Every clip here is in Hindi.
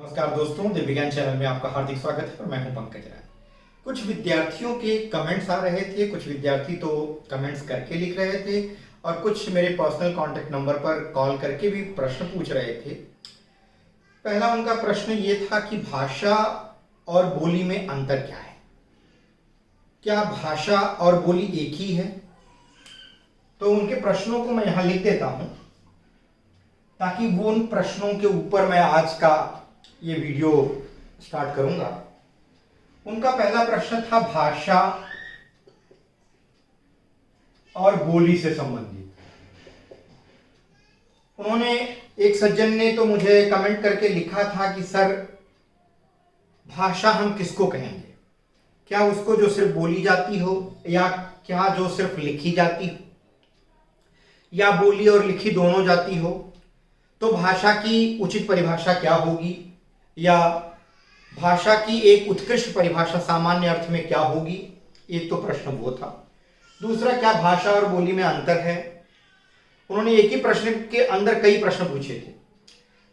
नमस्कार दोस्तों, दिव्य ज्ञान चैनल में आपका हार्दिक स्वागत है और मैं हूं पंकज राय। कुछ विद्यार्थियों के कमेंट्स आ रहे थे, कुछ विद्यार्थी तो कमेंट्स करके लिख रहे थे और कुछ मेरे पर्सनल कांटेक्ट नंबर पर कॉल करके भी प्रश्न पूछ रहे थे। पहला उनका प्रश्न ये था कि भाषा और बोली में अंतर क्या है, क्या भाषा और बोली एक ही है। तो उनके प्रश्नों को मैं यहाँ लिख देता हूँ ताकि वो उन प्रश्नों के ऊपर मैं आज का ये वीडियो स्टार्ट करूंगा। उनका पहला प्रश्न था भाषा और बोली से संबंधित। उन्होंने, एक सज्जन ने तो मुझे कमेंट करके लिखा था कि सर, भाषा हम किसको कहेंगे, क्या उसको जो सिर्फ बोली जाती हो या क्या जो सिर्फ लिखी जाती हो या बोली और लिखी दोनों जाती हो। तो भाषा की उचित परिभाषा क्या होगी या भाषा की एक उत्कृष्ट परिभाषा सामान्य अर्थ में क्या होगी। एक तो प्रश्न वो था। दूसरा, क्या भाषा और बोली में अंतर है। उन्होंने एक ही प्रश्न के अंदर कई प्रश्न पूछे थे।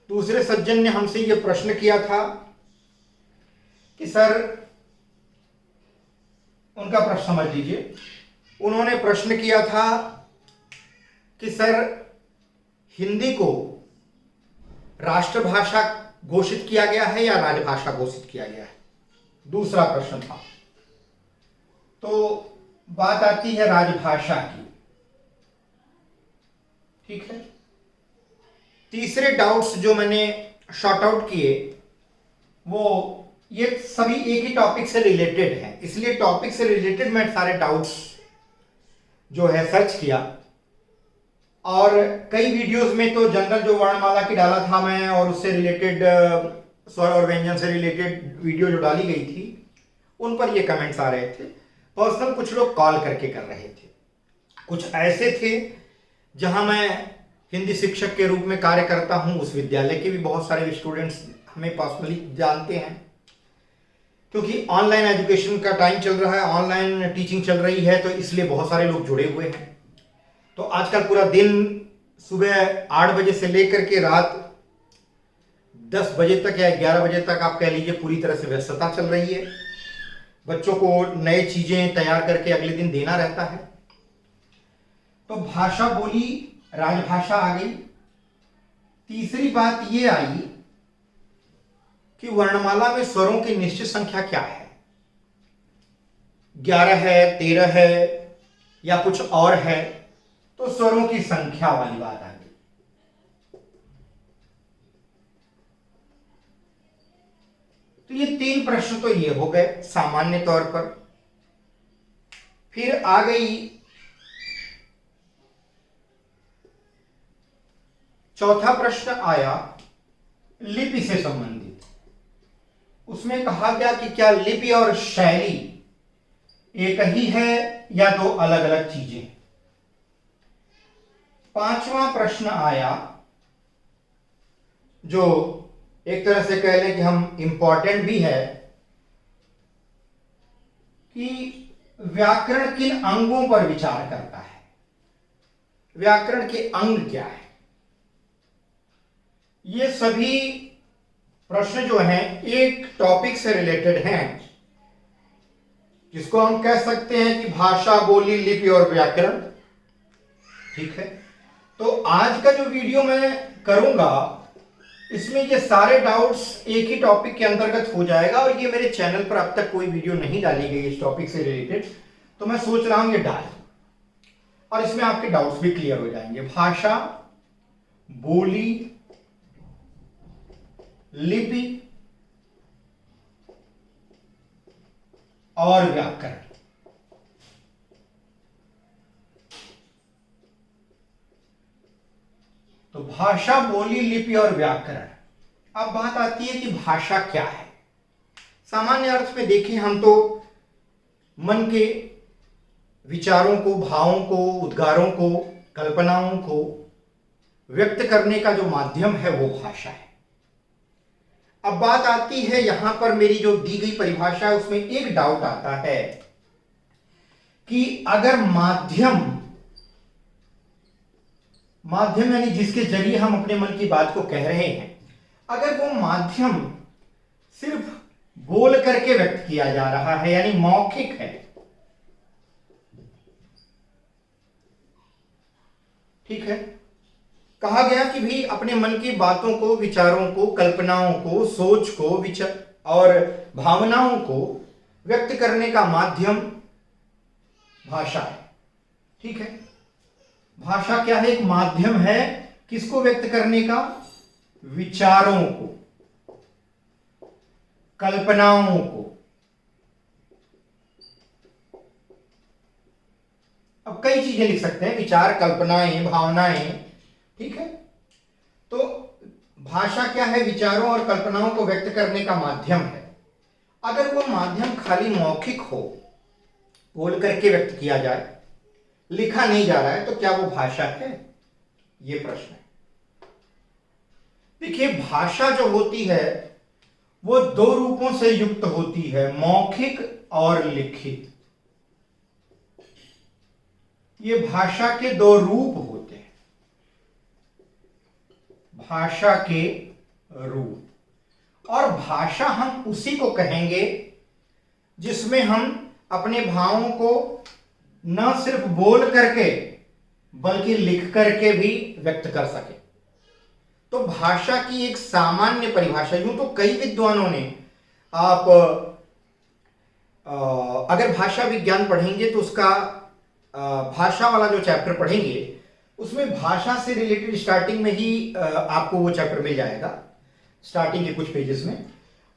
दूसरे सज्जन ने हमसे यह प्रश्न किया था कि सर, उनका प्रश्न समझ लीजिए। उन्होंने प्रश्न किया था कि सर, हिंदी को राष्ट्रभाषा घोषित किया गया है या राजभाषा घोषित किया गया है। दूसरा प्रश्न था। तो बात आती है राजभाषा की, ठीक है। तीसरे डाउट्स जो मैंने शॉर्ट आउट किए वो ये सभी एक ही टॉपिक से रिलेटेड हैं, इसलिए टॉपिक से रिलेटेड मैं सारे डाउट्स जो है सर्च किया और कई वीडियोस में तो जनरल जो वर्णमाला की डाला था मैं और उससे रिलेटेड स्वर और व्यंजन से रिलेटेड वीडियो जो डाली गई थी उन पर ये कमेंट्स आ रहे थे। पर्सनल कुछ लोग कॉल करके कर रहे थे, कुछ ऐसे थे जहां मैं हिंदी शिक्षक के रूप में कार्य करता हूं, उस विद्यालय के भी बहुत सारे स्टूडेंट्स हमें पर्सनली जानते हैं क्योंकि ऑनलाइन एजुकेशन का टाइम चल रहा है, ऑनलाइन टीचिंग चल रही है, तो इसलिए बहुत सारे लोग जुड़े हुए हैं। तो आजकल पूरा दिन सुबह 8 बजे से लेकर के रात 10 बजे तक या 11 बजे तक आप कह लीजिए पूरी तरह से व्यस्तता चल रही है। बच्चों को नए चीजें तैयार करके अगले दिन देना रहता है। तो भाषा, बोली, राजभाषा आ गई। तीसरी बात ये आई कि वर्णमाला में स्वरों की निश्चित संख्या क्या है, 11 है, 13 है या कुछ और है। तो स्वरों की संख्या वाली बात आ गई। तो ये 3 प्रश्न तो ये हो गए सामान्य तौर पर। फिर आ गई चौथा प्रश्न आया लिपि से संबंधित। उसमें कहा गया कि क्या लिपि और शैली एक ही है या दो अलग अलग चीजें। पांचवा प्रश्न आया जो एक तरह से कह लें कि हम इंपॉर्टेंट भी है कि व्याकरण किन अंगों पर विचार करता है, व्याकरण के अंग क्या है। ये सभी प्रश्न जो हैं एक टॉपिक से रिलेटेड हैं जिसको हम कह सकते हैं कि भाषा, बोली, लिपि और व्याकरण, ठीक है। तो आज का जो वीडियो मैं करूंगा इसमें ये सारे डाउट्स एक ही टॉपिक के अंतर्गत हो जाएगा और ये मेरे चैनल पर अब तक कोई वीडियो नहीं डाली गई इस टॉपिक से रिलेटेड, तो मैं सोच रहा हूं ये डाल और इसमें आपके डाउट्स भी क्लियर हो जाएंगे। भाषा, बोली, लिपि और व्याकरण। तो भाषा, बोली, लिपि और व्याकरण। अब बात आती है कि भाषा क्या है। सामान्य अर्थ में देखें हम तो मन के विचारों को, भावों को, उद्गारों को, कल्पनाओं को व्यक्त करने का जो माध्यम है वो भाषा है। अब बात आती है यहां पर मेरी जो दी गई परिभाषा है उसमें एक डाउट आता है कि अगर माध्यम यानी जिसके जरिए हम अपने मन की बात को कह रहे हैं, अगर वो माध्यम सिर्फ बोल करके व्यक्त किया जा रहा है यानी मौखिक है, ठीक है, कहा गया कि भी अपने मन की बातों को, विचारों को, कल्पनाओं को, सोच को, विचार और भावनाओं को व्यक्त करने का माध्यम भाषा है, ठीक है। भाषा क्या है? एक माध्यम है किसको व्यक्त करने का? विचारों को, कल्पनाओं को। अब कई चीजें लिख सकते हैं, विचार, कल्पनाएं, भावनाएं, ठीक है। तो भाषा क्या है? विचारों और कल्पनाओं को व्यक्त करने का माध्यम है। अगर वो माध्यम खाली मौखिक हो, बोल करके व्यक्त किया जाए, लिखा नहीं जा रहा है, तो क्या वो भाषा है? ये प्रश्न है। देखिए, भाषा जो होती है वो दो रूपों से युक्त होती है, मौखिक और लिखित। ये भाषा के दो रूप होते हैं, भाषा के रूप। और भाषा हम उसी को कहेंगे जिसमें हम अपने भावों को न सिर्फ बोल करके बल्कि लिख करके भी व्यक्त कर सके। तो भाषा की एक सामान्य परिभाषा, यूं तो कई विद्वानों ने, आप अगर भाषा विज्ञान पढ़ेंगे तो उसका भाषा वाला जो चैप्टर पढ़ेंगे उसमें भाषा से रिलेटेड स्टार्टिंग में ही आपको वो चैप्टर मिल जाएगा, स्टार्टिंग के कुछ पेजेस में।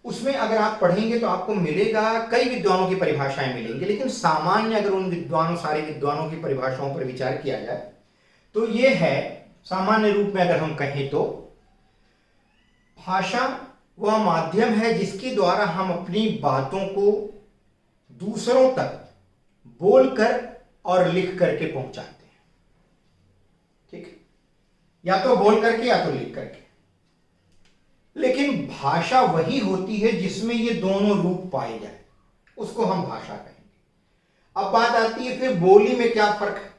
उसमें अगर आप पढ़ेंगे तो आपको मिलेगा, कई विद्वानों की परिभाषाएं मिलेंगी, लेकिन सामान्य अगर उन विद्वानों, सारे विद्वानों की परिभाषाओं पर विचार किया जाए तो ये है, सामान्य रूप में अगर हम कहें तो भाषा वह माध्यम है जिसके द्वारा हम अपनी बातों को दूसरों तक बोलकर और लिख करके पहुंचाते हैं, ठीक है, या तो बोल करके या तो लिख करके। लेकिन भाषा वही होती है जिसमें ये दोनों रूप पाए जाए, उसको हम भाषा कहेंगे। अब बात आती है फिर बोली में क्या फर्क है?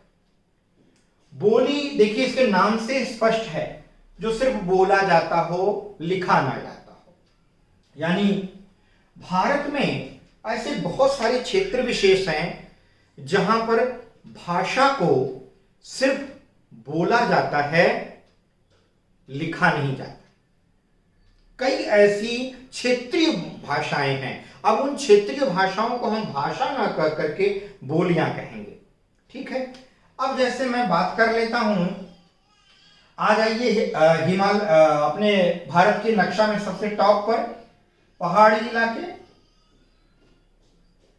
बोली देखिए इसके नाम से स्पष्ट है, जो सिर्फ बोला जाता हो, लिखा ना जाता हो। यानी भारत में ऐसे बहुत सारे क्षेत्र विशेष हैं जहां पर भाषा को सिर्फ बोला जाता है, लिखा नहीं जाता। कई ऐसी क्षेत्रीय भाषाएं हैं, अब उन क्षेत्रीय भाषाओं को हम भाषा ना कह करके बोलियां कहेंगे, ठीक है। अब जैसे मैं बात कर लेता हूं, आ जाइए अपने भारत के नक्शा में सबसे टॉप पर पहाड़ी इलाके।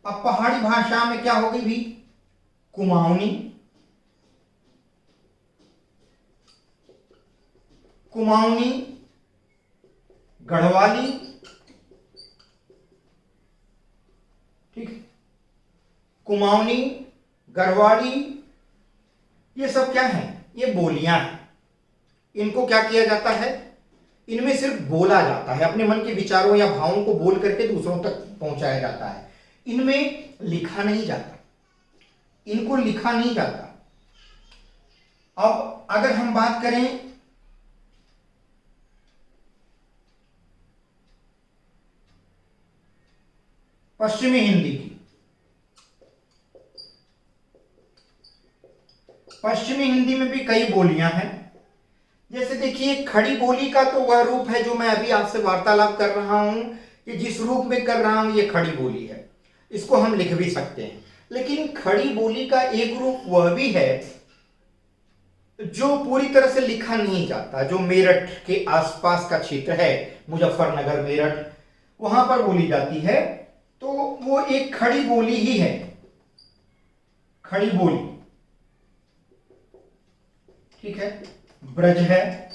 अब पहाड़ी भाषा में क्या होगी भी? कुमाऊनी, कुमाऊनी, गढ़वाली, ठीक, कुमाऊनी, गढ़वाली, ये सब क्या है? ये बोलियां हैं। इनको क्या किया जाता है? इनमें सिर्फ बोला जाता है, अपने मन के विचारों या भावों को बोल करके दूसरों तक पहुंचाया जाता है। इनमें लिखा नहीं जाता, इनको लिखा नहीं जाता। अब अगर हम बात करें पश्चिमी हिंदी की, पश्चिमी हिंदी में भी कई बोलियां हैं। जैसे देखिए, खड़ी बोली का तो वह रूप है जो मैं अभी आपसे वार्तालाप कर रहा हूं, कि जिस रूप में कर रहा हूं ये खड़ी बोली है, इसको हम लिख भी सकते हैं। लेकिन खड़ी बोली का एक रूप वह भी है जो पूरी तरह से लिखा नहीं जाता, जो मेरठ के आसपास का क्षेत्र है, मुजफ्फरनगर, मेरठ, वहां पर बोली जाती है, तो वो एक खड़ी बोली ही है, खड़ी बोली, ठीक है। ब्रज है,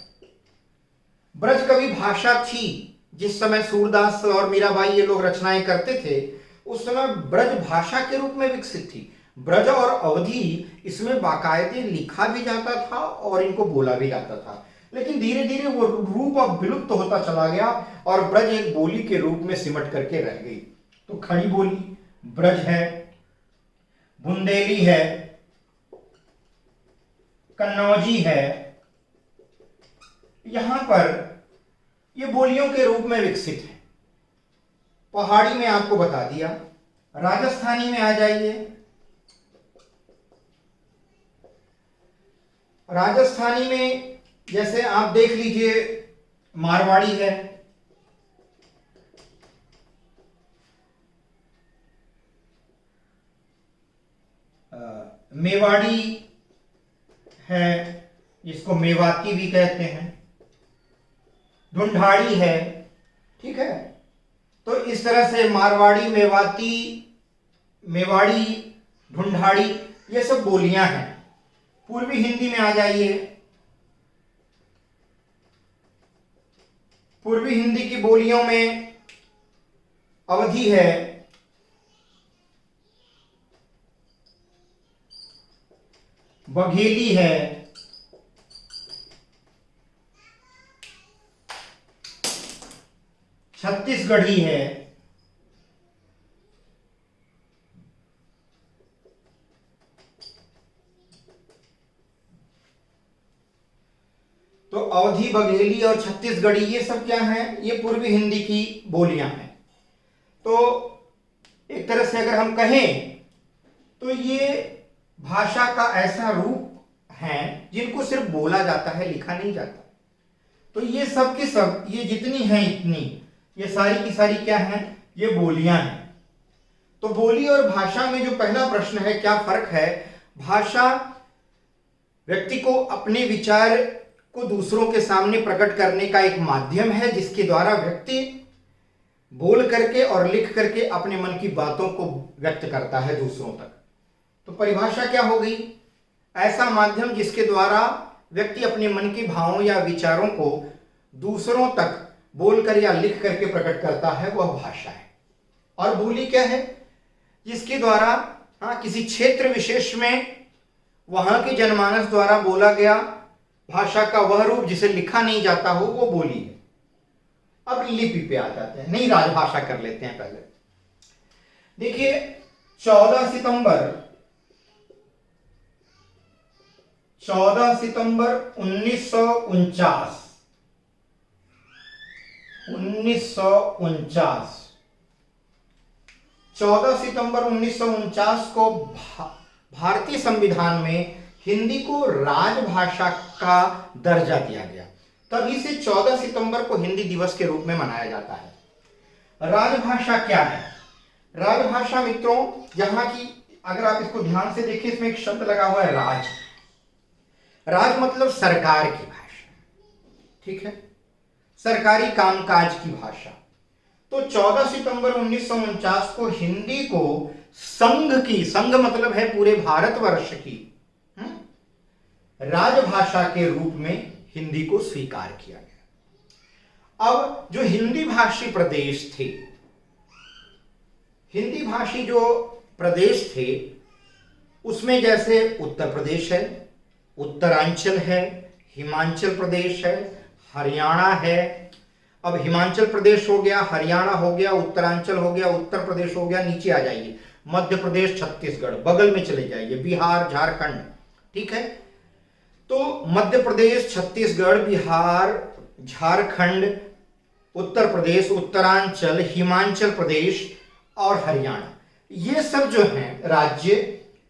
ब्रज कभी भाषा थी, जिस समय सूरदास और मीराबाई ये लोग रचनाएं करते थे उस समय ब्रज भाषा के रूप में विकसित थी। ब्रज और अवधि इसमें बाकायदे लिखा भी जाता था और इनको बोला भी जाता था, लेकिन धीरे धीरे वो रूप अब विलुप्त होता चला गया और ब्रज एक बोली के रूप में सिमट करके रह गई। तो खड़ी बोली ब्रज है, बुंदेली है, कन्नौजी है। यहां पर ये बोलियों के रूप में विकसित है। पहाड़ी में आपको बता दिया, राजस्थानी में आ जाइए। राजस्थानी में जैसे आप देख लीजिए, मारवाड़ी है, मेवाड़ी है, जिसको मेवाती भी कहते हैं, ढूंढाड़ी है, ठीक है। तो इस तरह से मारवाड़ी, मेवाड़ी, ढूंढाड़ी, ये सब बोलियां हैं। पूर्वी हिंदी में आ जाइए। पूर्वी हिंदी की बोलियों में अवधी है, बघेली है, छत्तीसगढ़ी है, तो अवधी, बघेली और छत्तीसगढ़ी ये सब क्या है? ये पूर्वी हिंदी की बोलियां हैं। तो एक तरह से अगर हम कहें तो ये भाषा का ऐसा रूप है जिनको सिर्फ बोला जाता है, लिखा नहीं जाता। तो ये सब की सब, ये जितनी हैं इतनी, ये सारी की सारी क्या हैं? ये बोलियां हैं। तो बोली और भाषा में जो पहला प्रश्न है, क्या फर्क है? भाषा व्यक्ति को अपने विचार को दूसरों के सामने प्रकट करने का एक माध्यम है, जिसके द्वारा व्यक्ति बोल करके और लिख करके अपने मन की बातों को व्यक्त करता है दूसरों तक। तो परिभाषा क्या हो गई? ऐसा माध्यम जिसके द्वारा व्यक्ति अपने मन के भावों या विचारों को दूसरों तक बोलकर या लिख करके प्रकट करता है, वह भाषा है। और बोली क्या है? जिसके द्वारा किसी क्षेत्र विशेष में वहां के जनमानस द्वारा बोला गया भाषा का वह रूप जिसे लिखा नहीं जाता हो, वो बोली है। अब लिपि पे आ जाते हैं, नहीं राजभाषा कर लेते हैं पहले। देखिए 14 सितंबर 1949 14 सितंबर 1949 को भारतीय संविधान में हिंदी को राजभाषा का दर्जा दिया गया। तभी से 14 सितंबर को हिंदी दिवस के रूप में मनाया जाता है। राजभाषा क्या है? राजभाषा मित्रों, जहां की अगर आप इसको ध्यान से देखिए, इसमें एक शब्द लगा हुआ है राज। राज मतलब सरकार की भाषा, ठीक है, सरकारी कामकाज की भाषा। तो 14 सितंबर 1949 को हिंदी को संघ की, संघ मतलब है पूरे भारतवर्ष की, राजभाषा के रूप में हिंदी को स्वीकार किया गया। अब जो हिंदी भाषी प्रदेश थे, हिंदी भाषी जो प्रदेश थे, उसमें जैसे उत्तर प्रदेश है, उत्तरांचल है, हिमाचल प्रदेश है, हरियाणा है। अब हिमाचल प्रदेश हो गया, हरियाणा हो गया, उत्तरांचल हो गया, उत्तर प्रदेश हो गया, नीचे आ जाइए मध्य प्रदेश, छत्तीसगढ़, बगल में चले जाइए बिहार, झारखंड, ठीक है। तो मध्य प्रदेश, छत्तीसगढ़, बिहार, झारखंड, उत्तर प्रदेश, उत्तरांचल, हिमाचल प्रदेश और हरियाणा, ये सब जो हैं राज्य,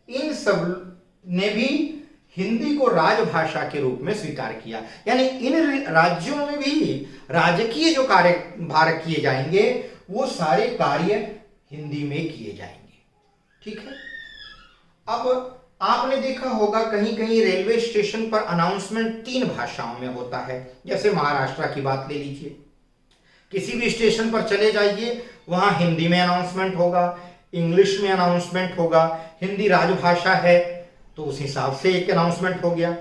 इन सब ने भी हिंदी को राजभाषा के रूप में स्वीकार किया। यानी इन राज्यों में भी राजकीय जो कार्यभार किए जाएंगे, वो सारे कार्य हिंदी में किए जाएंगे, ठीक है। अब आपने देखा होगा कहीं कहीं रेलवे स्टेशन पर अनाउंसमेंट 3 भाषाओं में होता है। जैसे महाराष्ट्र की बात ले लीजिए, किसी भी स्टेशन पर चले जाइए, वहां हिंदी में अनाउंसमेंट होगा, इंग्लिश में अनाउंसमेंट होगा। हिंदी राजभाषा है तो उस हिसाब से एक अनाउंसमेंट हो गया।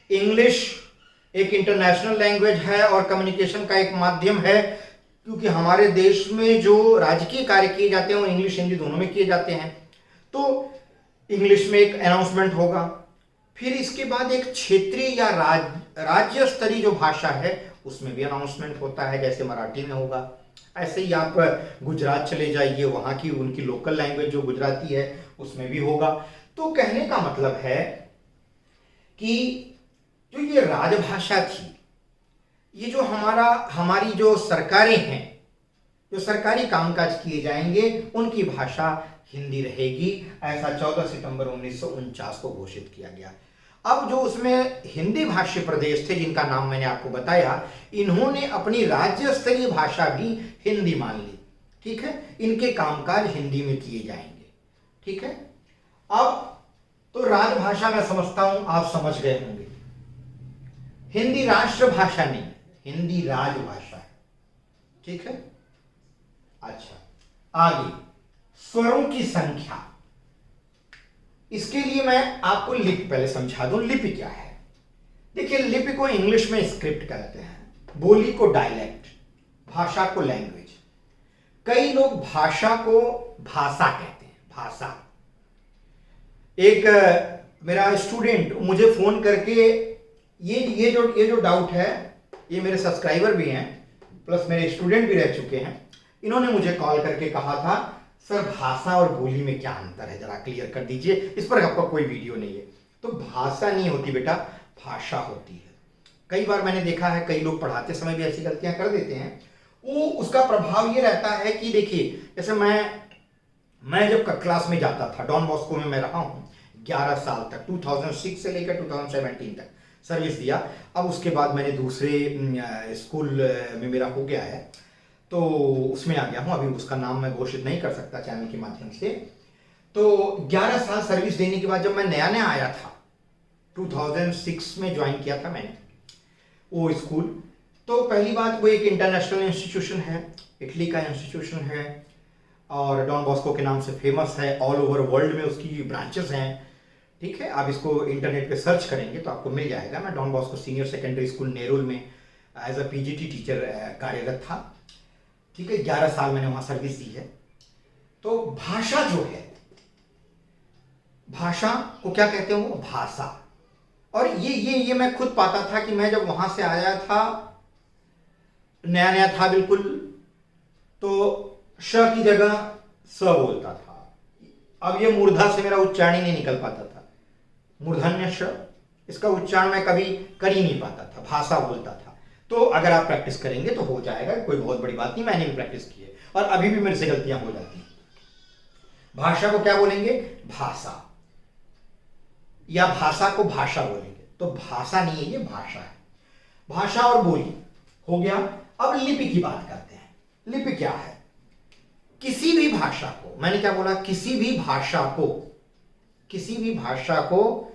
इंग्लिश एक इंटरनेशनल लैंग्वेज है और कम्युनिकेशन का एक माध्यम है, क्योंकि हमारे देश में जो राजकीय कार्य किए जाते हैं वो इंग्लिश हिंदी दोनों में किए जाते हैं। तो इंग्लिश में एक अनाउंसमेंट होगा। फिर इसके बाद एक क्षेत्रीय या राज्य स्तरीय जो भाषा है उसमें भी अनाउंसमेंट होता है, जैसे मराठी में होगा। ऐसे ही आप गुजरात चले जाइए, वहाँ की उनकी लोकल लैंग्वेज जो गुजराती है उसमें भी होगा। तो कहने का मतलब है कि जो ये राजभाषा थी, ये जो हमारी जो सरकारें हैं, जो सरकारी कामकाज किए जाएंगे, उनकी भाषा हिंदी रहेगी, ऐसा 14 सितंबर 1949 को घोषित किया गया। अब जो उसमें हिंदी भाषी प्रदेश थे, जिनका नाम मैंने आपको बताया, इन्होंने अपनी राज्य स्तरीय भाषा भी हिंदी मान ली। ठीक है, इनके कामकाज हिंदी में किए जाएंगे। ठीक है, अब तो राजभाषा मैं समझता हूं आप समझ गए होंगे। हिंदी राष्ट्रभाषा नहीं, हिंदी राजभाषा है। ठीक है, अच्छा, आगे स्वरों की संख्या। इसके लिए मैं आपको लिपि पहले समझा दूं, लिपि क्या है। देखिए, लिपि को इंग्लिश में स्क्रिप्ट कहते हैं, बोली को डायलेक्ट, भाषा को लैंग्वेज। कई लोग भाषा को भाषा कहते हैं, भाषा। एक मेरा स्टूडेंट मुझे फोन करके ये जो डाउट है, ये मेरे सब्सक्राइबर भी हैं प्लस मेरे स्टूडेंट भी रह चुके हैं, इन्होंने मुझे कॉल करके कहा था, सर भाषा और बोली में क्या अंतर है, जरा क्लियर कर दीजिए। इस पर आपका कोई वीडियो नहीं है। तो भाषा नहीं होती बेटा, भाषा होती है। कई बार मैंने देखा है, कई लोग पढ़ाते समय भी ऐसी गलतियां कर देते हैं। वो उसका प्रभाव ये रहता है कि देखिए, जैसे मैं जब क्लास में जाता था, डॉन बॉस्को में मैं रहा हूं 11 साल तक, 2006 से लेकर 2017 तक सर्विस दिया। अब उसके बाद मैंने दूसरे स्कूल में मेरा हो गया है, तो उसमें आ गया हूं। अभी उसका नाम मैं घोषित नहीं कर सकता चैनल के माध्यम से। तो 11 साल सर्विस देने के बाद जब मैं नया नया आया था, 2006 में ज्वाइन किया था मैंने वो स्कूल, तो पहली बात, वो एक इंटरनेशनल इंस्टीट्यूशन है, इटली का इंस्टीट्यूशन है और डॉन बॉस्को के नाम से फेमस है। ऑल ओवर वर्ल्ड में उसकी ब्रांचेस हैं। ठीक है, आप इसको इंटरनेट पे सर्च करेंगे तो आपको मिल जाएगा। मैं Don Bosco senior secondary school Nerul में एज अ पीजीटी टीचर कार्यरत था। ठीक है, 11 साल मैंने वहां सर्विस दी है। तो भाषा जो है, भाषा को क्या कहते हैं, वो भाषा। और ये मैं खुद पाता था कि मैं जब वहां से आया था, नया नया था बिल्कुल, तो श की जगह स बोलता था। अब ये मूर्धा से मेरा उच्चारण ही नहीं निकल पाता था, मूर्धन्य श, इसका उच्चारण मैं कभी कर ही नहीं पाता था, भाषा बोलता था। तो अगर आप प्रैक्टिस करेंगे तो हो जाएगा, कोई बहुत बड़ी बात नहीं। मैंने भी प्रैक्टिस की है और अभी भी मेरे से गलतियां हो जाती हैं। भाषा को क्या बोलेंगे, भाषा, या भाषा को भाषा बोलेंगे। तो भाषा नहीं है, ये भाषा है। भाषा और बोली हो गया। अब लिपि की बात करते हैं। लिपि क्या है? किसी भी भाषा को, मैंने क्या बोला, किसी भी भाषा को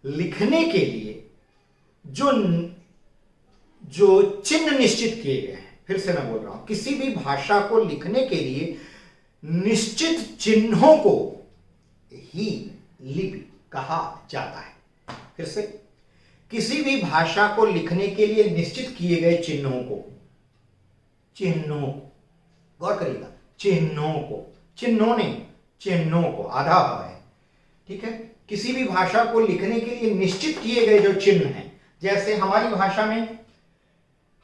लिखने के लिए जो चिन्ह निश्चित किए गए हैं, फिर से मैं बोल रहा हूं, किसी भी भाषा को लिखने के लिए निश्चित चिन्हों को ही लिपि कहा जाता है। फिर से, किसी भी भाषा को लिखने के लिए निश्चित किए गए चिन्हों को, गौर करिएगा, चिन्हों को आधा है। ठीक है, किसी भी भाषा को लिखने के लिए निश्चित किए गए जो चिन्ह हैं, जैसे हमारी भाषा में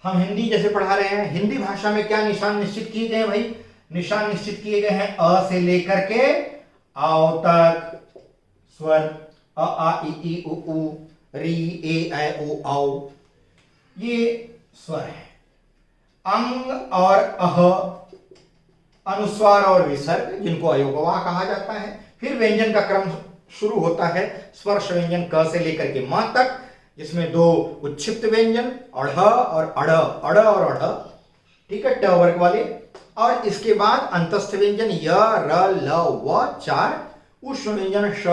हम हिंदी जैसे पढ़ा रहे हैं, हिंदी भाषा में क्या निशान निश्चित किए गए हैं भाई? निशान निश्चित किए गए हैं अ से लेकर के आओ तक, स्वर अ आ इ ई उ ऊ री ए ऐ ओ औ, ये स्वर है। अंग और अह, अनुस्वार और विसर्ग, जिनको अयोगवा कहा जाता है। फिर व्यंजन का क्रम शुरू होता है स्पर्श व्यंजन क से लेकर के म तक, जिसमें दो उच्छिप्त व्यंजन अढ़ और अड़, और अढ़, ठीक है, ट वर्ग वाले। और इसके बाद अंतस्थ व्यंजन य र ल व, 4 उष्ण व्यंजन श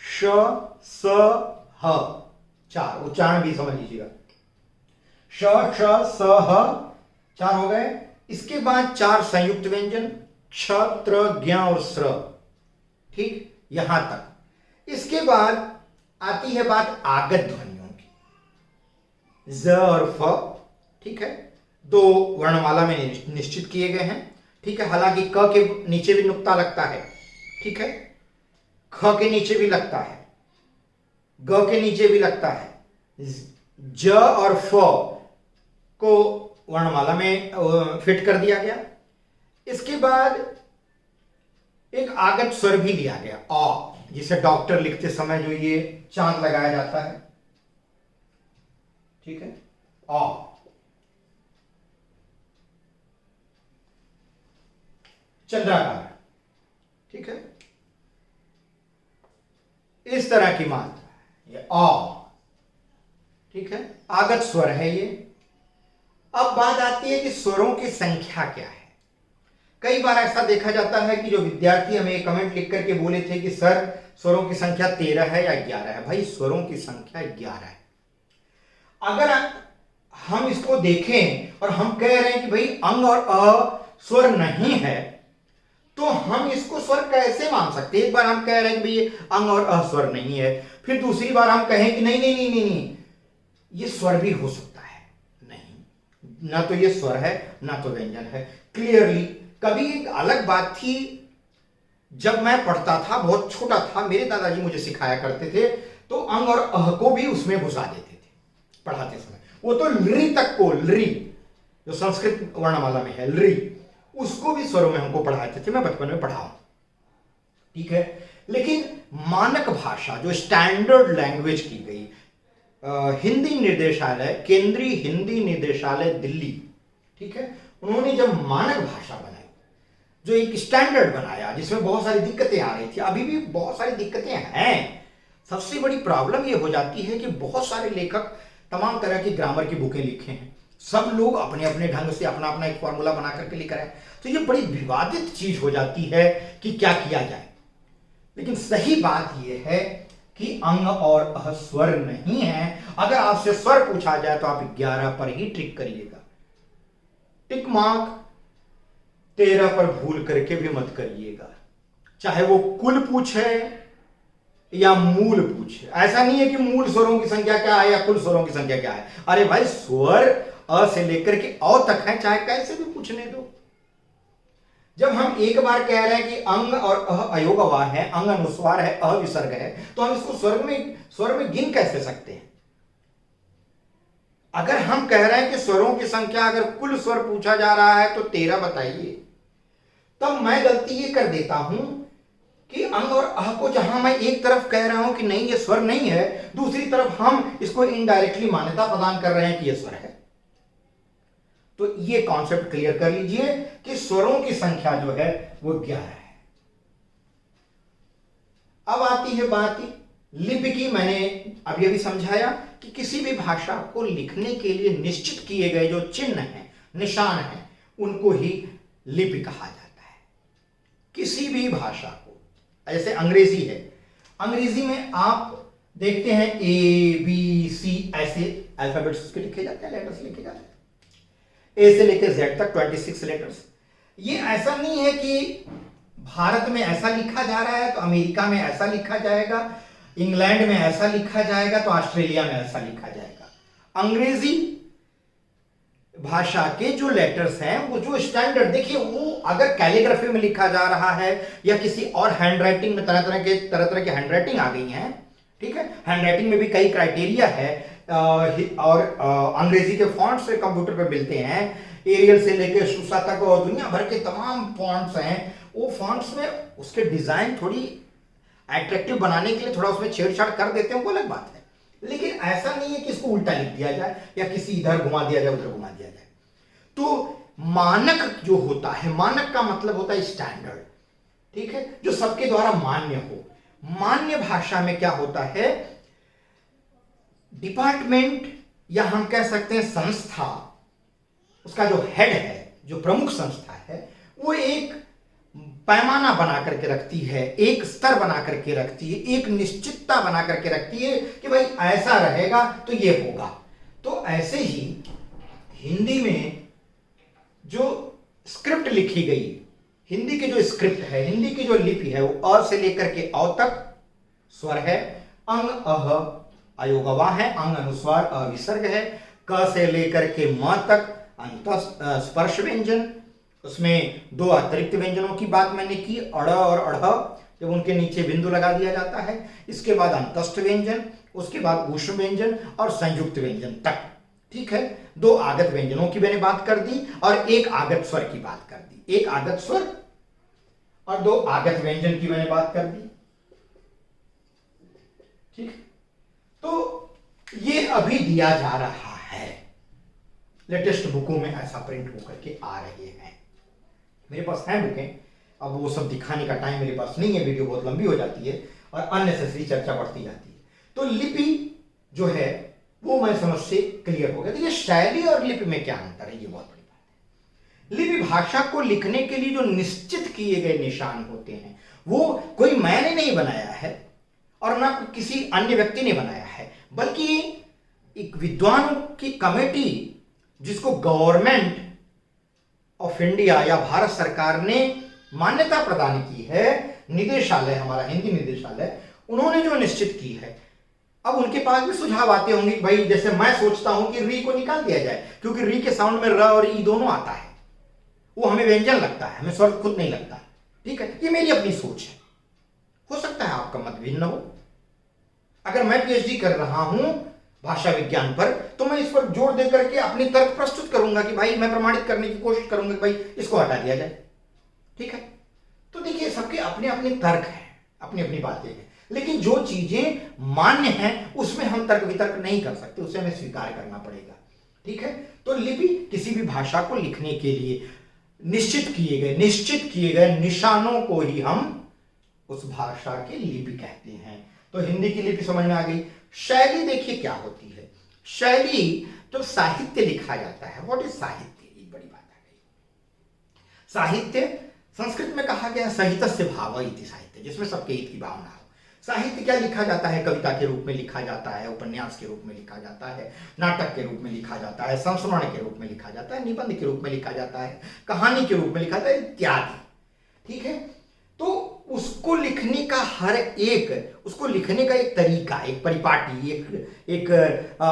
श स ह, 4 उच्चारण भी समझ लीजिएगा, श स ह, 4 हो गए। इसके बाद 4 संयुक्त व्यंजन क्ष त्र ज्ञ और स्र, ठीक, यहां तक। इसके बाद आती है बात आगत ध्वनियों की, ज और फ, ठीक है, 2 वर्णमाला में निश्चित किए गए हैं। ठीक है, हालांकि क के नीचे भी नुक्ता लगता है, ठीक है, ख के नीचे भी लगता है, ग के नीचे भी लगता है, ज और फ को वर्णमाला में फिट कर दिया गया। इसके बाद एक आगत स्वर भी लिया गया, अ, जिसे डॉक्टर लिखते समय जो ये चांद लगाया जाता है, ठीक है, अ, चंद्राकार, ठीक है, इस तरह की मात्रा, ये अ, ठीक है, आगत स्वर है ये। अब बात आती है कि स्वरों की संख्या क्या है। कई बार ऐसा देखा जाता है कि जो विद्यार्थी हमें कमेंट लिख करके बोले थे कि सर स्वरों की संख्या 13 है या 11 है। भाई स्वरों की संख्या 11 है। अगर हम इसको देखें और हम कह रहे हैं कि भाई अंग और अ स्वर नहीं है, तो हम इसको स्वर कैसे मान सकते हैं? एक बार हम कह रहे हैं कि भाई अंग और अ स्वर नहीं है, फिर दूसरी बार हम कहें कि नहीं नहीं नहीं नहीं नहीं ये स्वर भी हो सकता है। नहीं, ना तो ये स्वर है ना तो व्यंजन है। क्लियरली कभी एक अलग बात थी, जब मैं पढ़ता था, बहुत छोटा था, मेरे दादाजी मुझे सिखाया करते थे, तो अंग और अह को भी उसमें घुसा देते थे पढ़ाते समय। वो तो लृ तक को, लृ जो संस्कृत वर्णमाला में है, लृ, उसको भी स्वरों में हमको पढ़ाते थे। मैं बचपन में पढ़ा हूं, ठीक है। लेकिन मानक भाषा जो स्टैंडर्ड लैंग्वेज की गई, हिंदी निर्देशालय, केंद्रीय हिंदी निर्देशालय दिल्ली, ठीक है, उन्होंने जब मानक भाषा बनाई, जो एक स्टैंडर्ड बनाया, जिसमें बहुत सारी दिक्कतें आ रही थी, अभी भी बहुत सारी दिक्कतें हैं। सबसे बड़ी प्रॉब्लम ये हो जाती है कि बहुत सारे लेखक तमाम तरह की ग्रामर की बुकें लिखे हैं, सब लोग अपने अपने ढंग से अपना अपना एक फॉर्मूला बना करके लिख रहे हैं, तो ये बड़ी विवादित चीज हो जाती है कि क्या किया जाए। लेकिन सही बात यह है कि अंग और अह स्वर नहीं है। अगर आपसे स्वर पूछा जाए तो आप 11 पर ही ट्रिक करिएगा, टिक मार्क 13 पर भूल करके भी मत करिएगा, चाहे वो कुल पूछे या मूल पूछे। ऐसा नहीं है कि मूल स्वरों की संख्या क्या है या कुल स्वरों की संख्या क्या है। अरे भाई स्वर अ से लेकर के औ तक है, चाहे कैसे भी पूछने दो। जब हम एक बार कह रहे हैं कि अंग और अह अयोगवा है, अंग अनुस्वार है, अह विसर्ग है, तो हम इसको स्वर में गिन कैसे सकते हैं? अगर हम कह रहे हैं कि स्वरों की संख्या, अगर कुल स्वर पूछा जा रहा है तो 13 बताइए, तब मैं गलती ये कर देता हूं कि अंग और अह को जहां मैं एक तरफ कह रहा हूं कि नहीं ये स्वर नहीं है, दूसरी तरफ हम इसको इनडायरेक्टली मान्यता प्रदान कर रहे हैं कि ये स्वर है। तो ये कॉन्सेप्ट क्लियर कर लीजिए कि स्वरों की संख्या जो है वो 11 है। अब आती है बात लिपि की। मैंने अभी अभी समझाया कि किसी भी भाषा को लिखने के लिए निश्चित किए गए जो चिन्ह हैं, निशान हैं, उनको ही लिपि कहा जाता है। किसी भी भाषा को, जैसे अंग्रेजी है, अंग्रेजी में आप देखते हैं A B C ऐसे अल्फाबेट्स के लिखे जाते हैं, लेटर्स लिखे जाते हैं, ए से लेकर जेड तक 26 लेटर्स। ये ऐसा नहीं है कि भारत में ऐसा लिखा जा रहा है तो अमेरिका में ऐसा लिखा जाएगा, इंग्लैंड में ऐसा लिखा जाएगा तो ऑस्ट्रेलिया में ऐसा लिखा जाएगा। अंग्रेजी भाषा के जो लेटर्स हैं, वो जो स्टैंडर्ड, देखिए वो अगर कैलीग्राफी में लिखा जा रहा है या किसी और हैंडराइटिंग में, तरह तरह की हैंडराइटिंग आ गई हैं, ठीक है। हैंडराइटिंग में भी कई क्राइटेरिया है, और अंग्रेजी के फॉन्ट्स से कंप्यूटर पे मिलते हैं, एरियल से लेकर सुसा तक और दुनिया भर के तमाम फॉन्ट्स हैं। वो फॉन्ट्स में उसके डिजाइन थोड़ी अट्रैक्टिव बनाने के लिए थोड़ा उसमें छेड़छाड़ कर देते हैं, वो अलग बात है। लेकिन ऐसा नहीं है कि इसको उल्टा लिख दिया जाए या किसी इधर घुमा दिया जाए उधर घुमा दिया जाए। तो मानक जो होता है, मानक का मतलब होता है स्टैंडर्ड, ठीक है, जो सबके द्वारा मान्य हो। मान्य भाषा में क्या होता है, डिपार्टमेंट या हम कह सकते हैं संस्था, उसका जो हेड है, जो प्रमुख संस्था है, वो एक पैमाना बना करके रखती है, एक स्तर बना करके रखती है, एक निश्चितता बना करके रखती है कि भाई ऐसा रहेगा तो ये होगा। तो ऐसे ही हिंदी में जो स्क्रिप्ट लिखी गई, हिंदी की जो स्क्रिप्ट है, हिंदी की जो लिपि है, वो अ से लेकर के औ तक स्वर है, अंग अह अयोगवा है, अंग अनुस्वार अविसर्ग है, क से लेकर के म तक अंत स्पर्श व्यंजन, उसमें 2 अतिरिक्त व्यंजनों की बात मैंने की, अड़ और अढ़, जब उनके नीचे बिंदु लगा दिया जाता है। इसके बाद अंतस्थ व्यंजन, उसके बाद ऊष्म व्यंजन और संयुक्त व्यंजन तक, ठीक है। 2 आगत व्यंजनों की मैंने बात कर दी और 1 आगत स्वर की बात कर दी, 1 आगत स्वर और 2 आगत व्यंजन की मैंने बात कर दी, ठीक। तो ये अभी दिया जा रहा है, है। लेटेस्ट बुकों में ऐसा प्रिंट होकर के आ रहे हैं। मेरे पास हैं बुकें, अब वो सब दिखाने का टाइम मेरे पास नहीं है, वीडियो बहुत लंबी हो जाती है और अननेसेसरी चर्चा बढ़ती जाती है। तो लिपि जो है वो मैं समझ से क्लियर हो गया। तो ये शैली और लिपि में क्या अंतर है, ये बहुत बड़ी बात है। लिपि भाषा को लिखने के लिए जो निश्चित किए गए निशान होते हैं, वो कोई मैंने नहीं बनाया है और ना किसी अन्य व्यक्ति ने बनाया है, बल्कि एक विद्वानों की कमेटी जिसको गवर्नमेंट ऑफ इंडिया या भारत सरकार ने मान्यता प्रदान की है, निदेशालय, हमारा हिंदी निदेशालय, उन्होंने जो निश्चित की है। अब उनके पास भी सुझाव आते होंगे भाई, जैसे मैं सोचता हूं कि री को निकाल दिया जाए, क्योंकि री के साउंड में र और ई दोनों आता है, वो हमें व्यंजन लगता है, हमें स्वर खुद नहीं लगता। ठीक है, ये मेरी अपनी सोच है, हो सकता है आपका मत भिन्न हो। अगर मैं पीएचडी कर रहा हूं भाषा विज्ञान पर, तो मैं इस पर जोर देकर के अपनी तर्क प्रस्तुत करूंगा कि भाई मैं प्रमाणित करने की कोशिश करूंगा कि भाई इसको हटा दिया जाए। ठीक है, तो देखिए सबके अपने अपने तर्क हैं, अपनी अपनी बातें हैं, लेकिन जो चीजें मान्य हैं उसमें हम तर्क वितर्क नहीं कर सकते, उसे हमें स्वीकार करना पड़ेगा। ठीक है, तो लिपि किसी भी भाषा को लिखने के लिए निश्चित किए गए निशानों को ही हम उस भाषा की लिपि कहते हैं। तो हिंदी की लिपि समझ में आ गई। शैली देखिए क्या होती है। शैली जब साहित्य लिखा जाता है, व्हाट इज साहित्य, एक बड़ी बात आ गई। साहित्य संस्कृत में कहा गया सहितस्य भाव इति साहित्य, जिसमें सबके हित की भावना हो। साहित्य क्या लिखा जाता है, कविता के रूप में लिखा जाता है, उपन्यास के रूप में लिखा जाता है, नाटक के रूप में लिखा जाता है, संस्मरण के रूप में लिखा जाता है, निबंध के रूप में लिखा जाता है, कहानी के रूप में लिखा जाता है, इत्यादि। ठीक है, तो उसको लिखने का हर एक तरीका, एक परिपाटी,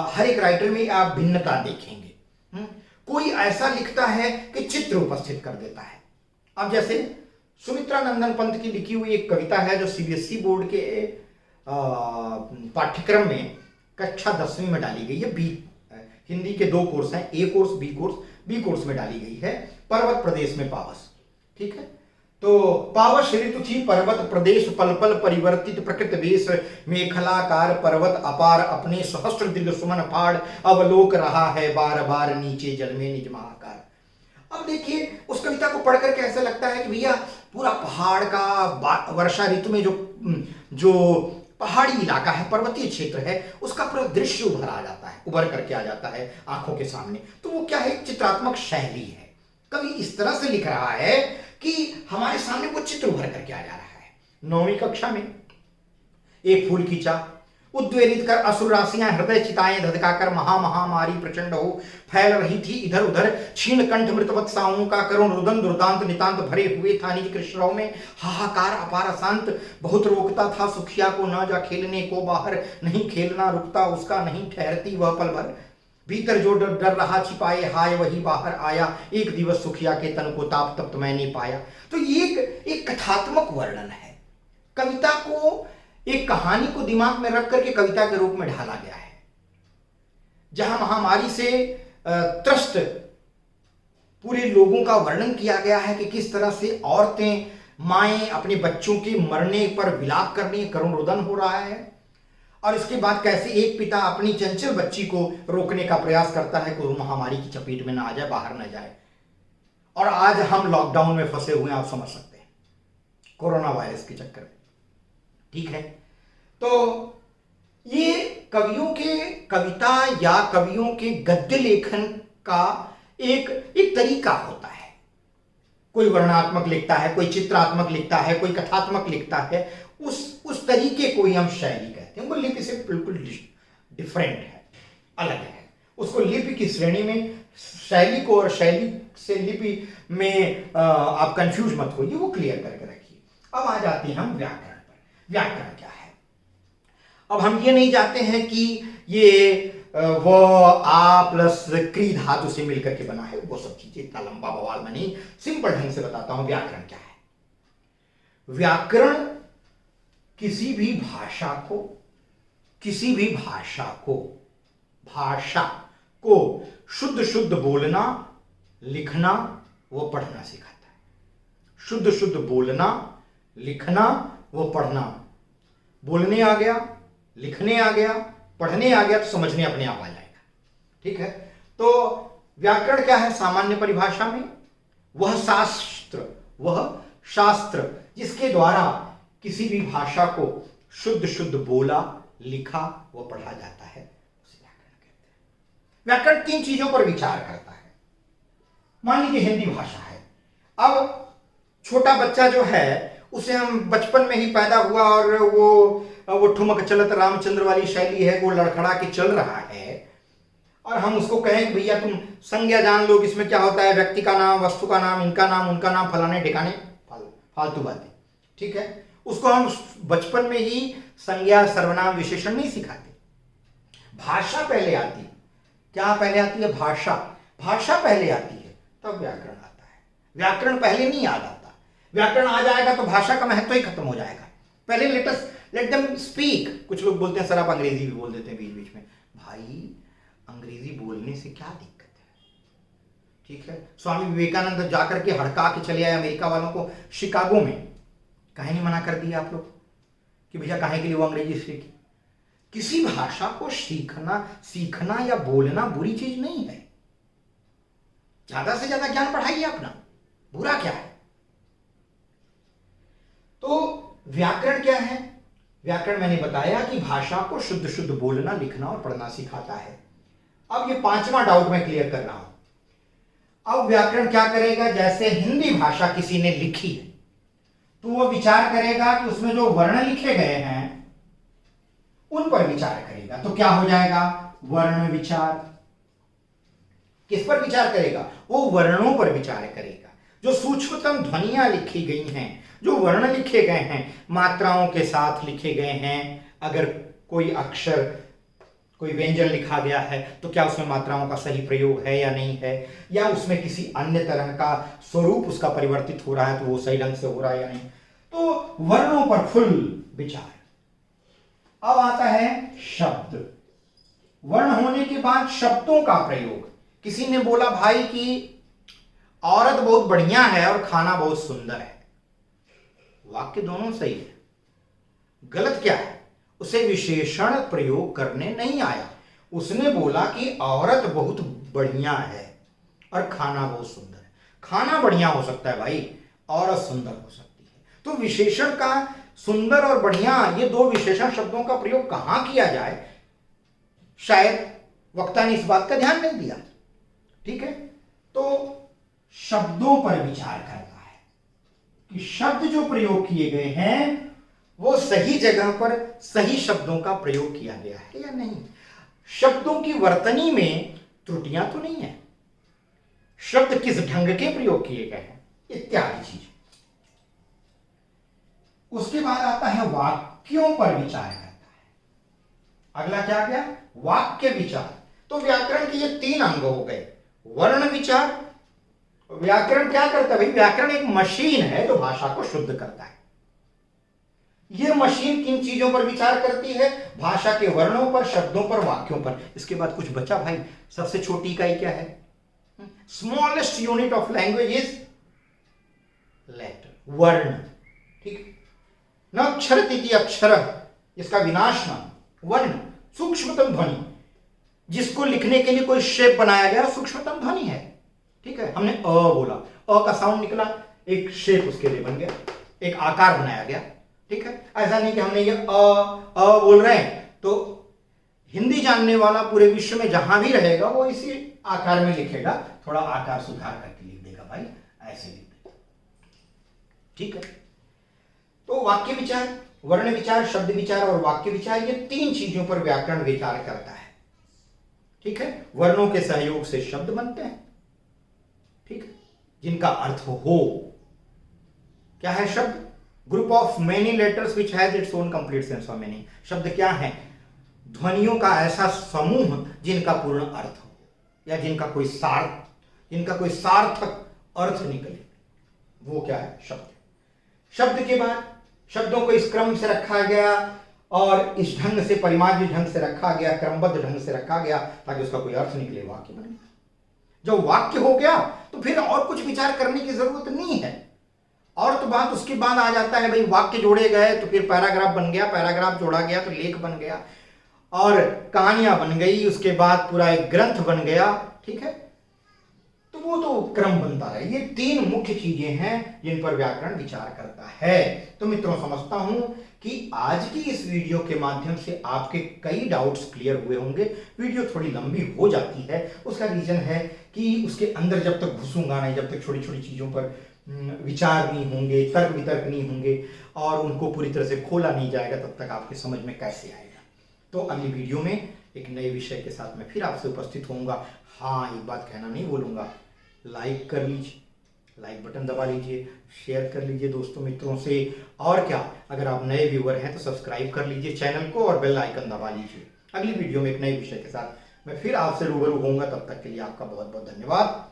हर एक राइटर में आप भिन्नता देखेंगे। कोई ऐसा लिखता है कि चित्र उपस्थित कर देता है। अब जैसे सुमित्रा नंदन पंत की लिखी हुई एक कविता है जो सीबीएसई बोर्ड के पाठ्यक्रम में कक्षा 10वीं में डाली गई है। हिंदी के 2 कोर्स हैं, A course, B course. B course में डाली गई है, पर्वत प्रदेश में पावस। ठीक है, तो पावस ऋतु थी पर्वत प्रदेश, पल पल परिवर्तित प्रकृत वेश, मेखलाकार पर्वत अपार, अपने सहस्त्र दिव्य सुमन फाड़, अवलोक रहा है बार बार नीचे जल में निज महाकार। अब देखिए उस कविता को पढ़ करके ऐसा लगता है कि भैया पूरा पहाड़ का, वर्षा ऋतु में जो पहाड़ी इलाका है, पर्वतीय क्षेत्र है, उसका पूरा दृश्य उभर करके आ जाता है आंखों के सामने। तो वो क्या है, चित्रात्मक शैली है। कवि इस तरह से लिख रहा है कि हमारे सामने वो चित्र उभर करके आ जा रहा है। 9वीं कक्षा में एक फूल की चाह, उद्वेलित कर असुर राशियां हृदय चिताएं धधकाकर, महामारी प्रचंड हो फैल रही थी इधर उधर, क्षीण कंठ मृतवत्साओं का करुण रुदन दुर्दांत नितांत भरे हुए था निज कृष्णों में, हाहाकार अपार अशांत बहुत रोकता था सुखिया को, न जा खेलने को बाहर, नहीं खेलना रुकता उसका, नहीं ठहरती वह पल भर, भीतर जो डर रहा छिपाए हाय वही बाहर आया, एक दिवस सुखिया के तन को ताप तप्त मैंने पाया। तो ये एक कथात्मक वर्णन है। कविता को, एक कहानी को दिमाग में रख करके कविता के रूप में ढाला गया है। जहां महामारी से त्रस्त पूरे लोगों का वर्णन किया गया है कि किस तरह से औरतें, माएं अपने बच्चों के मरने पर विलाप कर रही हैं, करुण रुदन हो रहा है, और इसके बाद कैसे एक पिता अपनी चंचल बच्ची को रोकने का प्रयास करता है कि वो महामारी की चपेट में ना आ जाए, बाहर ना जाए। और आज हम लॉकडाउन में फंसे हुए हैं, आप समझ सकते हैं, कोरोना वायरस के चक्कर में। ठीक है, तो ये कवियों के कविता या कवियों के गद्य लेखन का एक तरीका होता है। कोई वर्णनात्मक लिखता है, कोई चित्रात्मक लिखता है, कोई कथात्मक लिखता है, उस तरीके को ही हम शैली कहते हैं। वो लिपि से बिल्कुल डिफरेंट है, अलग है। उसको लिपि की श्रेणी में, शैली को और शैली से लिपि में आप कंफ्यूज मत होइए, वो क्लियर करके रखिए। अब आ जाते हैं हम व्याकरण पर। व्याकरण क्या है? अब हम ये नहीं चाहते हैं कि ये वो आ प्लस क्री धातु से मिलकर के बना है, वो सब चीजें इतना लंबा बवाल में नहीं, सिंपल ढंग से बताता हूं व्याकरण क्या है। व्याकरण किसी भी भाषा को शुद्ध बोलना, लिखना व पढ़ना सिखाता है। शुद्ध बोलना, लिखना व पढ़ना। बोलने आ गया, लिखने आ गया, पढ़ने आ गया तो समझने अपने आप आ जाएगा। ठीक है। तो व्याकरण क्या है सामान्य परिभाषा में? वह शास्त्र जिसके द्वारा किसी भी भाषा को शुद्ध शुद्ध बोला, लिखा व पढ़ा जाता है, उसे व्याकरण कहते हैं। व्याकरण 3 चीजों पर विचार करता है। मान लीजिए हिंदी भाषा है, अब छोटा बच्चा जो है उसे हम बचपन में ही पैदा हुआ और वो ठुमक चलत रामचंद्र वाली शैली है, वो लड़खड़ा के चल रहा है, और हम उसको कहें कि भैया तुम संज्ञा जान लो, इसमें क्या होता है, व्यक्ति का नाम, वस्तु का नाम, इनका नाम, उनका नाम, फलाने ठिकाने, फालतू बातें, ठीक है। उसको हम बचपन में ही संज्ञा, सर्वनाम, विशेषण नहीं सिखाते। भाषा पहले आती है। क्या पहले आती है? भाषा पहले आती है, तब व्याकरण आता है। व्याकरण पहले नहीं याद आता। व्याकरण आ जाएगा तो भाषा का महत्व ही खत्म हो जाएगा। पहले लेट देम स्पीक। कुछ लोग बोलते हैं सर आप अंग्रेजी भी बोल देते हैं बीच बीच में। भाई अंग्रेजी बोलने से क्या दिक्कत है? ठीक है, स्वामी विवेकानंद जाकर के हड़का के चले आए अमेरिका वालों को शिकागो में। काहे नहीं मना कर दिया आप लोग कि भैया काहे के लिए वो अंग्रेजी सीखी? किसी भाषा को सीखना या बोलना बुरी चीज नहीं है। ज्यादा से ज्यादा ज्ञान बढ़ाइए अपना, बुरा क्या है? तो व्याकरण क्या है? व्याकरण मैंने बताया कि भाषा को शुद्ध शुद्ध बोलना, लिखना और पढ़ना सिखाता है। अब ये 5वां डाउट मैं क्लियर कर रहा हूं। अब व्याकरण क्या करेगा? जैसे हिंदी भाषा किसी ने लिखी है तो वो विचार करेगा कि उसमें जो वर्ण लिखे गए हैं उन पर विचार करेगा। तो क्या हो जाएगा? वर्ण विचार। किस पर विचार करेगा? वो वर्णों पर विचार करेगा। जो सूक्ष्मतम ध्वनियां लिखी गई हैं, जो वर्ण लिखे गए हैं, मात्राओं के साथ लिखे गए हैं। अगर कोई अक्षर, कोई व्यंजन लिखा गया है तो क्या उसमें मात्राओं का सही प्रयोग है या नहीं है, या उसमें किसी अन्य तरह का स्वरूप उसका परिवर्तित हो रहा है तो वो सही ढंग से हो रहा है या नहीं। तो वर्णों पर फुल विचार। अब आता है शब्द। वर्ण होने के बाद शब्दों का प्रयोग। किसी ने बोला भाई कि औरत बहुत बढ़िया है और खाना बहुत सुंदर है। वाक्य दोनों सही है। गलत क्या है? उसे विशेषण प्रयोग करने नहीं आया। उसने बोला कि औरत बहुत बढ़िया है और खाना बहुत सुंदर है। खाना बढ़िया हो सकता है भाई, औरत सुंदर हो सकती है। तो विशेषण का सुंदर और बढ़िया, ये 2 विशेषण शब्दों का प्रयोग कहां किया जाए, शायद वक्ता ने इस बात का ध्यान नहीं दिया। ठीक है, तो शब्दों पर विचार करना है कि शब्द जो प्रयोग किए गए हैं वो सही जगह पर सही शब्दों का प्रयोग किया गया है या नहीं। शब्दों की वर्तनी में त्रुटियां तो नहीं है, शब्द किस ढंग के प्रयोग किए गए हैं इत्यादि चीज। उसके बाद आता है वाक्यों पर विचार करता है। अगला क्या गया? वाक्य विचार। तो व्याकरण के ये 3 अंग हो गए। वर्ण विचार। व्याकरण क्या करता है भाई? व्याकरण एक मशीन है जो भाषा को शुद्ध करता है। यह मशीन किन चीजों पर विचार करती है? भाषा के वर्णों पर, शब्दों पर, वाक्यों पर। इसके बाद कुछ बचा भाई। सबसे छोटी इकाई क्या है? Smallest unit of language is letter, वर्ण। ठीक, न अक्षरति अक्षर, इसका विनाश नाम वर्ण, सूक्ष्मतम ध्वनि, जिसको लिखने के लिए कोई शेप बनाया गया, सूक्ष्मतम ध्वनि है। ठीक है, हमने अ बोला, अ का साउंड निकला, एक शेप उसके लिए बन गया, एक आकार बनाया गया। ठीक है, ऐसा नहीं कि हमने ये अ बोल रहे हैं तो हिंदी जानने वाला पूरे विश्व में जहां भी रहेगा वो इसी आकार में लिखेगा, थोड़ा आकार सुधार करके लिख देगा भाई, ऐसे लिख देगा। ठीक है, तो वाक्य विचार, वर्ण विचार, शब्द विचार और वाक्य विचार, ये 3 चीजों पर व्याकरण विचार करता है। ठीक है, वर्णों के सहयोग से शब्द बनते हैं, ठीक है, जिनका अर्थ हो। क्या है शब्द? Group of many letters which has its own complete sense of meaning. शब्द क्या है? ध्वनियों का ऐसा समूह जिनका पूर्ण अर्थ हो, या जिनका कोई सार्थक अर्थ निकले, वो क्या है? शब्द। शब्द के बाद शब्दों को इस क्रम से रखा गया और इस ढंग से, परिमार्जित ढंग से रखा गया, क्रमबद्ध ढंग से रखा गया ताकि उसका कोई अर्थ निकले, वाक्य बने। जब वाक्य हो गया तो फिर और कुछ विचार करने की जरूरत नहीं है। और तो बात उसके बाद आ जाता है भाई, वाक्य जोड़े गए तो फिर पैराग्राफ बन गया, पैराग्राफ जोड़ा गया तो लेख बन गया। और कहानियां बन गई, उसके बाद पूरा एक ग्रंथ बन गया, ठीक है। तो वो तो क्रम बनता रहे। ये तीन मुख्य चीजें हैं जिन पर व्याकरण विचार करता है। तो मित्रों, समझता हूं कि आज की इस वीडियो के माध्यम से आपके कई डाउट्स क्लियर हुए होंगे। वीडियो थोड़ी लंबी हो जाती है, उसका रीजन है कि उसके अंदर जब तक घुसूंगा नहीं, जब तक छोटी छोटी चीजों पर विचार नहीं होंगे, तर्क वितर्क नहीं होंगे और उनको पूरी तरह से खोला नहीं जाएगा, तब तक आपके समझ में कैसे आएगा। तो अगली वीडियो में एक नए विषय के साथ मैं फिर आपसे उपस्थित होऊंगा। हाँ, एक बात कहना नहीं भूलूंगा, लाइक कर लीजिए, लाइक बटन दबा लीजिए, शेयर कर लीजिए दोस्तों मित्रों से, और क्या, अगर आप नए व्यूअर हैं तो सब्सक्राइब कर लीजिए चैनल को और बेल आइकन दबा लीजिए। अगली वीडियो में एक नए विषय के साथ मैं फिर आपसे रूबरू होऊंगा। तब तक के लिए आपका बहुत बहुत धन्यवाद।